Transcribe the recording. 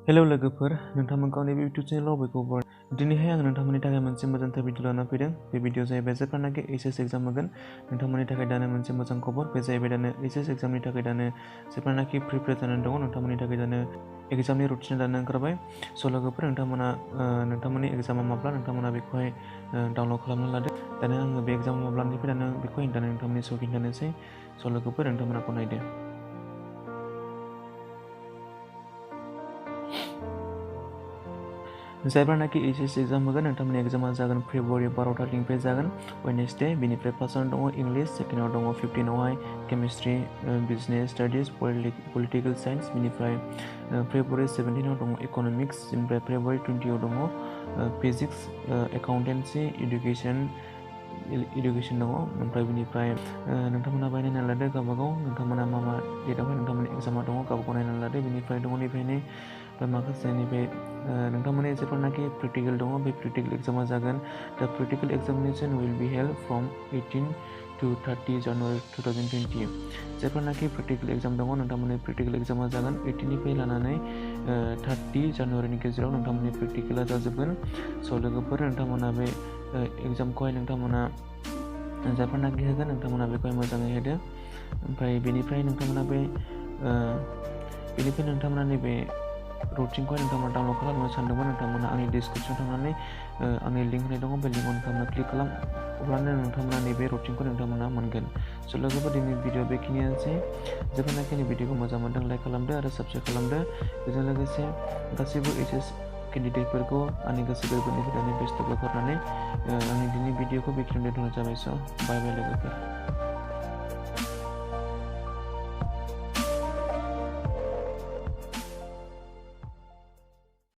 Hello लोगोफोर नोंथांमोनखौ आंनि इउट्यूब चेनेलाव बोइबव दिनैहाय आं नोंथांमोननि थाखाय मोनसे मोजांथार भिडिअ लाना फैदों। बे भिडिअ जाहैबाय जेब्लानाखि एचएस एग्जाम होगोन नोंथांमोननि थाखाय दानो मोनसे मोजां खबर। बे जाहैबाय दानो एचएस एग्जामनि थाखाय दानो जेब्लानाखि प्रिपेयार जानानै दङ नोंथांमोननि थाखाय दानो एग्जामनि रुटिन दानो ओंखारबाय। स' लोगोफोर नोंथांमोननि एग्जामा माब्ला नोंथांमोना बेखौहाय डाउनलड खालामना लादो। दानो आङो बे एग्जाम माब्लानिफ्राय दानो बेखौ नोंथांमोननि सिगाङाव खिन्थानोसै। स' लोगोफोर नोंथांमोना नायदो। जेब्लानाखि एचएस एग्जाम होगोन नोंथांमोननि एग्जामा जागोन फेब्रुवारि 12 तारिखनिफ्राय जागोन वेडनेसडे। बेनिफ्राय फार्स्टआव दङ इंलिश, सेकेन्डआव दङ 15आवहाय chemistry, business studies, political science. बेनिफ्राय फेब्रुवारि 17आव दङ इक'नमिक्स। बेनिफ्राय फेब्रुवारि 20आव दङ फिजिक्स, एकाउन्टेन्सि, इडुकेसन दङ। ओमफ्राय बिनिफ्राय नोंथांमोना बाहाय नायना लादो गावबागाव नोंथांमोना मा डेटआवहाय नोंथांमोननि एग्जामा दङ गावबागाव नायना लादो। बेनिफ्राय दङ नैबे माखासे नैबे नोंथांमोननि जेब्लानाखि प्रेक्टिकल दङ बे प्रेक्टिकल एग्जामा जागोन। दा practical examination will be held from 18 to 30 January 2020। जेब्लानाखि प्रेक्टिकल एग्जाम दङ नोंथांमोननि प्रेक्टिकल एग्जामा जागोन 18निफ्राय लानानै 30 जानुवारिनि गेजेराव नोंथांमोननि प्रेक्टिकला जाजोबगोन। स' लोगोफोर नोंथांमोना बे एग्जामखौहाय नोंथांमोना जेब्लानाखि होगोन नोंथांमोना बेखौहाय मोजाङै होदो। ओमफ्राय बेनिफ्राय नोंथांमोना नैबे रुटिनखौहाय नोंथांमोना डाउनलड खालामनो सानदोंमोन नोंथांमोना आंनि डिसक्रिपसनाव थांनानै आंनि लिंक होनाय दङ बे लिंकआव नोंथांमोना क्लिक खालाम। अब्लानो नोंथांमोना नैबे रुटिनखौ नोंथांमोना मोनगोन। स' लोगोफोर दिनैनि भिडिअ बेखिनियानोसै। जेब्लानाखि आंनि भिडिअखौ मोजां मोनदों लाइक खालामदो आरो साबस्क्राइब खालामदो। बेजों लोगोसे गासैबो एचएस केन्डिडेटफोरखौ आंनि गोसो गोरबोनिफ्राय बेस्ट अफ लाक हरनानै आंनि दिनैनि भिडिअखौ बेखिनियावनो दोनथ'नाय जाबाय। स' बाय बाय लोगोफोर।